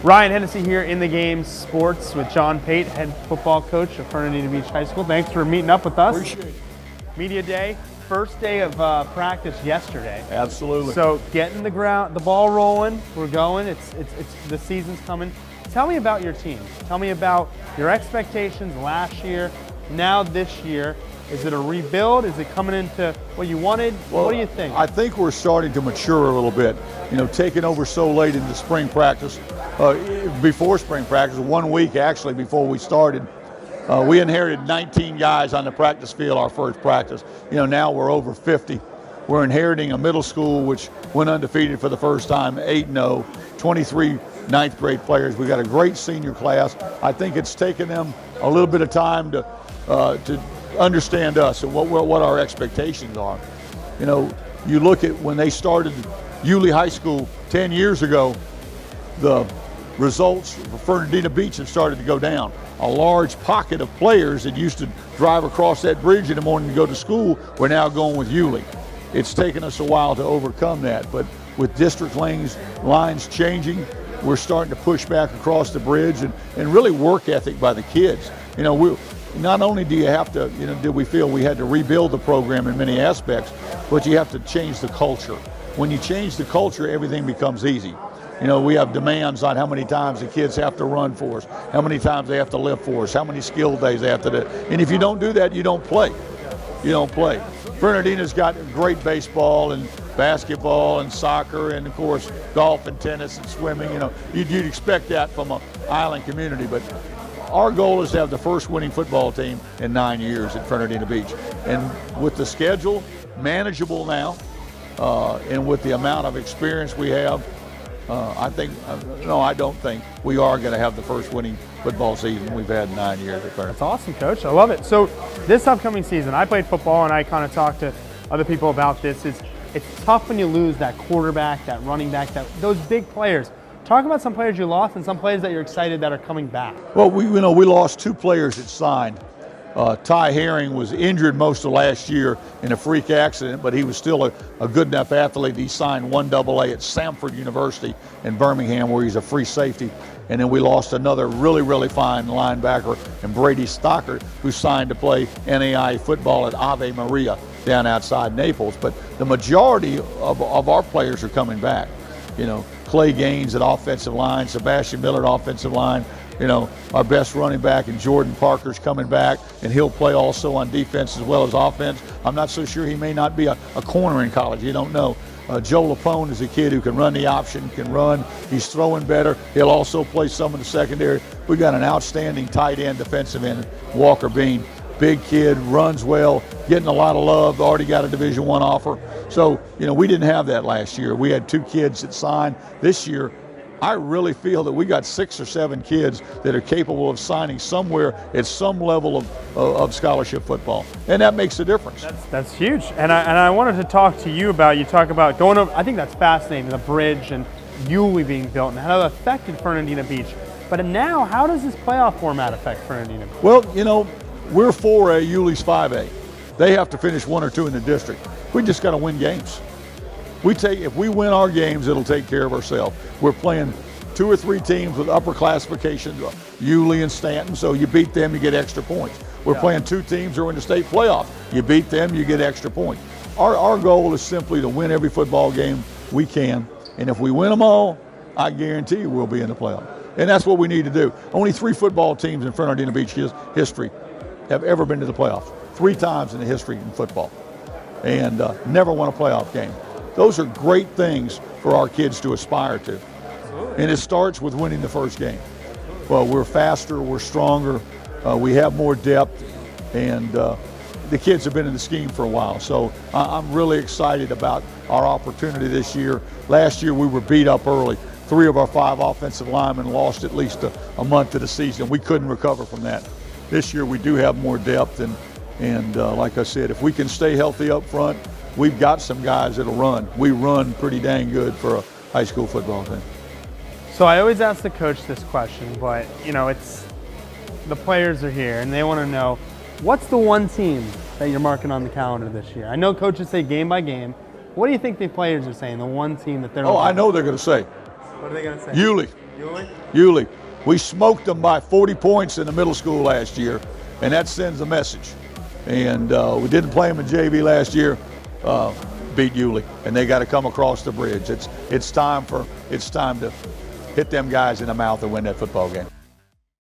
Ryan Hennessy here in the game sports with John Pate, head football coach of Fernandina Beach High School. Thanks for meeting up with us. Appreciate it. Media day, first day of practice yesterday. Absolutely. So getting the ball rolling. We're going. It's the season's coming. Tell me about your team. Tell me about your expectations last year, now this year. Is it a rebuild? Is it coming into what you wanted? Well, what do you think? I think we're starting to mature a little bit. You know, taking over so late into spring practice, before spring practice, 1 week actually before we started, we inherited 19 guys on the practice field our first practice. You know, now we're over 50. We're inheriting a middle school which went undefeated for the first time, 8-0, 23 ninth grade players. We got a great senior class. I think it's taken them a little bit of time to understand us and what our expectations are. You know, you look at when they started Yulee High School 10 years ago, the results for Fernandina Beach have started to go down. A large pocket of players that used to drive across that bridge in the morning to go to school were now going with Yulee. It's taken us a while to overcome that, but with district lines changing, we're starting to push back across the bridge and really work ethic by the kids. You know, not only do you have to, you know, did we feel we had to rebuild the program in many aspects, but you have to change the culture. When you change the culture, everything becomes easy. You know, we have demands on how many times the kids have to run for us, how many times they have to lift for us, how many skill days they have to do. And if you don't do that, you don't play. You don't play. Fernandina's got great baseball and basketball and soccer and, of course, golf and tennis and swimming. You know, you'd expect that from an island community, but our goal is to have the first winning football team in 9 years at Fernandina Beach. And with the schedule manageable now, and with the amount of experience we have, I don't think we are going to have the first winning football season we've had in 9 years at Fernandina. That's awesome, Coach. I love it. So this upcoming season, I played football and I kind of talked to other people about this. It's tough when you lose that quarterback, that running back, those big players. Talk about some players you lost and some players that you're excited that are coming back. Well, we lost 2 players that signed. Ty Herring was injured most of last year in a freak accident, but he was still a good enough athlete. He signed 1AA at Samford University in Birmingham, where he's a free safety. And then we lost another really fine linebacker, and Brady Stockert, who signed to play NAIA football at Ave Maria down outside Naples. But the majority of our players are coming back. You know, Clay Gaines at offensive line, Sebastian Miller at offensive line. You know, our best running back and Jordan Parker's coming back, and he'll play also on defense as well as offense. I'm not so sure he may not be a corner in college. You don't know. Joe Lapone is a kid who can run the option, can run. He's throwing better. He'll also play some in the secondary. We got an outstanding tight end, defensive end, Walker Bean. Big kid, runs well, getting a lot of love, already got a Division I offer. So, you know, we didn't have that last year. We had 2 kids that signed. This year, I really feel that we got 6 or 7 kids that are capable of signing somewhere at some level of scholarship football, and that makes a difference. That's huge. And I wanted to talk to you about, you talk about going over, I think that's fascinating, the bridge and Yulee being built and how it affected Fernandina Beach. But now, how does this playoff format affect Fernandina Beach? Well, you know, we're 4A, Yulee's 5A. They have to finish 1 or 2 in the district. We just got to win games. If we win our games, it'll take care of ourselves. We're playing 2 or 3 teams with upper classifications, Yulee and Stanton, so you beat them, you get extra points. We're playing 2 teams who are in the state playoff. You beat them, you get extra points. Our goal is simply to win every football game we can, and if we win them all, I guarantee you we'll be in the playoff. And that's what we need to do. Only 3 football teams in Fernandina Beach history have ever been to the playoffs. 3 times in the history in football, and never won a playoff game. Those are great things for our kids to aspire to. And it starts with winning the first game. Well, we're faster, we're stronger, we have more depth, and the kids have been in the scheme for a while. So I'm really excited about our opportunity this year. Last year we were beat up early. 3 of our 5 offensive linemen lost at least a month of the season. We couldn't recover from that. This year we do have more depth, and like I said, if we can stay healthy up front, we've got some guys that'll run. We run pretty dang good for a high school football team. So I always ask the coach this question, but you know, it's the players are here and they want to know, what's the one team that you're marking on the calendar this year? I know coaches say game by game, What do you think the players are saying, the one team that they're I know they're going to say. What are they going to say? Yulee. Yulee. We smoked them by 40 points in the middle school last year, and that sends a message. And we didn't play them in JV last year. Beat Yulee, and they got to come across the bridge. It's time to hit them guys in the mouth and win that football game.